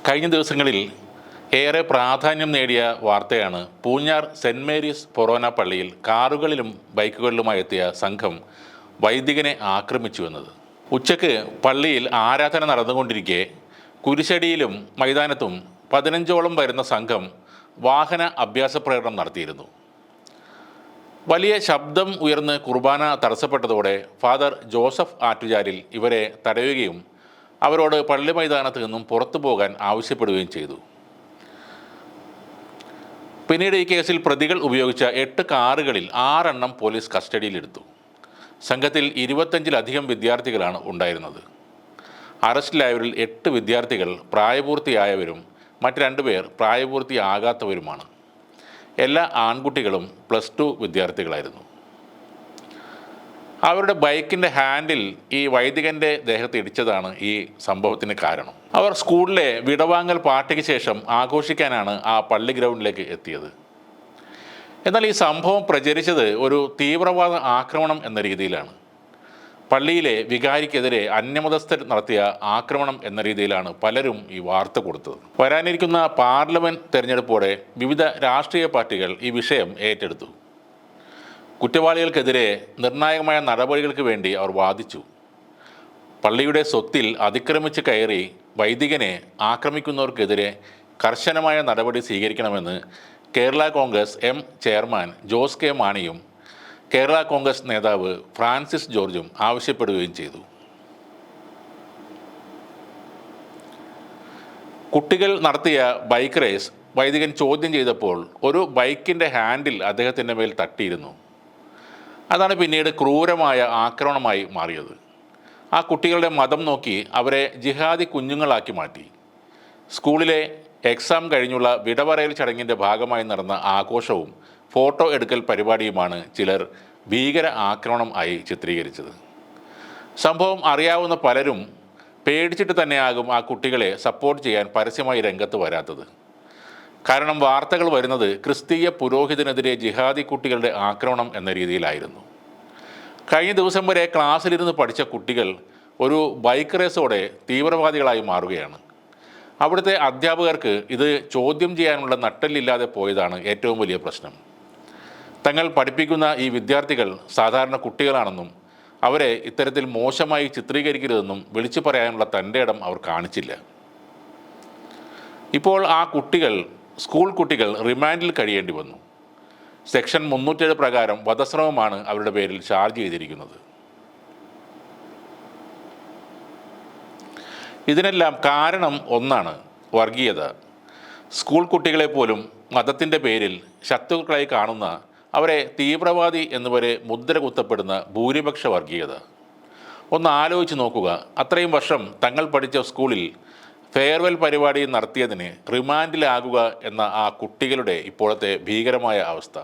കഴിഞ്ഞ ദിവസങ്ങളിൽ ഏറെ പ്രാധാന്യം നേടിയ വാർത്തയാണ് പൂഞ്ഞാർ സെൻറ് മേരീസ് ഫൊറോന പള്ളിയിൽ കാറുകളിലും ബൈക്കുകളിലുമായി എത്തിയ സംഘം വൈദികനെ ആക്രമിച്ചു എന്നത്. ഉച്ചയ്ക്ക് പള്ളിയിൽ ആരാധന നടന്നുകൊണ്ടിരിക്കെ കുരിശടിയിലും മൈതാനത്തും 15ഓളം വരുന്ന സംഘം വാഹന അഭ്യാസ പ്രകടനം നടത്തിയിരുന്നു. വലിയ ശബ്ദം ഉയർന്ന് കുർബാന തടസ്സപ്പെട്ടതോടെ ഫാദർ ജോസഫ് ആറ്റുചാലിൽ ഇവരെ തടയുകയും അവരോട് പള്ളി മൈതാനത്ത് നിന്നും പുറത്തു പോകാൻ ആവശ്യപ്പെടുകയും ചെയ്തു. പിന്നീട് ഈ കേസിൽ പ്രതികൾ ഉപയോഗിച്ച 8 കാറുകളിൽ 6 എണ്ണം പോലീസ് കസ്റ്റഡിയിലെടുത്തു. സംഘത്തിൽ 25-ലധികം വിദ്യാർത്ഥികളാണ് ഉണ്ടായിരുന്നത്. അറസ്റ്റിലായവരിൽ 8 വിദ്യാർത്ഥികൾ പ്രായപൂർത്തിയായവരും മറ്റ് 2 പേർ പ്രായപൂർത്തിയാകാത്തവരുമാണ്. എല്ലാ ആൺകുട്ടികളും +2 വിദ്യാർത്ഥികളായിരുന്നു. അവരുടെ ബൈക്കിൻ്റെ ഹാൻഡിൽ ഈ വൈദികൻ്റെ ദേഹത്ത് ഇടിച്ചതാണ് ഈ സംഭവത്തിന് കാരണം. അവർ സ്കൂളിലെ വിടവാങ്ങൽ പാർട്ടിക്ക് ശേഷം ആഘോഷിക്കാനാണ് ആ പള്ളി ഗ്രൗണ്ടിലേക്ക് എത്തിയത്. എന്നാൽ ഈ സംഭവം പ്രചരിച്ചത് ഒരു തീവ്രവാദ ആക്രമണം എന്ന രീതിയിലാണ്. പള്ളിയിലെ വികാരിക്കെതിരെ അന്യമതസ്ഥർ നടത്തിയ ആക്രമണം എന്ന രീതിയിലാണ് പലരും ഈ വാർത്ത കൊടുത്തത്. വരാനിരിക്കുന്ന പാർലമെൻറ്റ് തെരഞ്ഞെടുപ്പോടെ വിവിധ രാഷ്ട്രീയ പാർട്ടികൾ ഈ വിഷയം ഏറ്റെടുത്തു. കുറ്റവാളികൾക്കെതിരെ നിർണായകമായ നടപടികൾക്ക് വേണ്ടി അവർ വാദിച്ചു. പള്ളിയുടെ സ്വത്തിൽ അതിക്രമിച്ച് കയറി വൈദികനെ ആക്രമിക്കുന്നവർക്കെതിരെ കർശനമായ നടപടി സ്വീകരിക്കണമെന്ന് Kerala Congress M chairman Jose K മാണിയും കേരള കോൺഗ്രസ് നേതാവ് ഫ്രാൻസിസ് ജോർജും ആവശ്യപ്പെടുകയും ചെയ്തു. കുട്ടികൾ നടത്തിയ ബൈക്ക് റേസ് വൈദികൻ ചോദ്യം ചെയ്തപ്പോൾ ഒരു ബൈക്കിൻ്റെ ഹാൻഡിൽ അദ്ദേഹത്തിൻ്റെ മേൽ തട്ടിയിരുന്നു. അതാണ് പിന്നീട് ക്രൂരമായ ആക്രമണമായി മാറിയത്. ആ കുട്ടികളുടെ മതം നോക്കി അവരെ ജിഹാദി കുഞ്ഞുങ്ങളാക്കി മാറ്റി. സ്കൂളിലെ എക്സാം കഴിഞ്ഞുള്ള വിടപറയൽ ചടങ്ങിൻ്റെ ഭാഗമായി നടന്ന ആഘോഷവും ഫോട്ടോ എടുക്കൽ പരിപാടിയുമാണ് ചിലർ ഭീകര ആക്രമണം ആയി ചിത്രീകരിച്ചത്. സംഭവം അറിയാവുന്ന പലരും പേടിച്ചിട്ട് തന്നെയാകും ആ കുട്ടികളെ സപ്പോർട്ട് ചെയ്യാൻ പരസ്യമായി രംഗത്ത് വരാത്തത്. കാരണം വാർത്തകൾ വരുന്നത് ക്രിസ്തീയ പുരോഹിതനെതിരെ ജിഹാദി കുട്ടികളുടെ ആക്രമണം എന്ന രീതിയിലായിരുന്നു. കഴിഞ്ഞ ദിവസം വരെ ക്ലാസ്സിലിരുന്ന് പഠിച്ച കുട്ടികൾ ഒരു ബൈക്ക് റേസോടെ തീവ്രവാദികളായി മാറുകയാണ്. അവിടുത്തെ അധ്യാപകർക്ക് ഇത് ചോദ്യം ചെയ്യാനുള്ള നട്ടെല്ലില്ലാതെ പോയതാണ് ഏറ്റവും വലിയ പ്രശ്നം. തങ്ങൾ പഠിപ്പിക്കുന്ന ഈ വിദ്യാർത്ഥികൾ സാധാരണ കുട്ടികളാണെന്നും അവരെ ഇത്തരത്തിൽ മോശമായി ചിത്രീകരിക്കരുതെന്നും വിളിച്ചു പറയാനുള്ള തൻ്റെ ഇടം അവർ കാണിച്ചില്ല. ഇപ്പോൾ ആ കുട്ടികൾ സ്കൂൾ കുട്ടികൾ റിമാൻഡിൽ കഴിയേണ്ടി വന്നു. സെക്ഷൻ 307 പ്രകാരം വധശ്രമമാണ് അവരുടെ പേരിൽ ചാർജ് ചെയ്തിരിക്കുന്നത്. ഇതിനെല്ലാം കാരണം ഒന്നാണ്: വർഗീയത. സ്കൂൾ കുട്ടികളെ പോലും മതത്തിൻ്റെ പേരിൽ ശത്രുക്കളായി കാണുന്ന, അവരെ തീവ്രവാദി എന്നിവരെ മുദ്ര കുത്തപ്പെടുന്ന ഭൂരിപക്ഷ വർഗീയത. ഒന്ന് ആലോചിച്ച് നോക്കുക. അത്രയും വർഷം തങ്ങൾ പഠിച്ച സ്കൂളിൽ ഫെയർവെൽ പരിപാടി നടത്തിയതിന് റിമാൻഡിലാകുക എന്ന ആ കുട്ടികളുടെ ഇപ്പോഴത്തെ ഭീകരമായ അവസ്ഥ.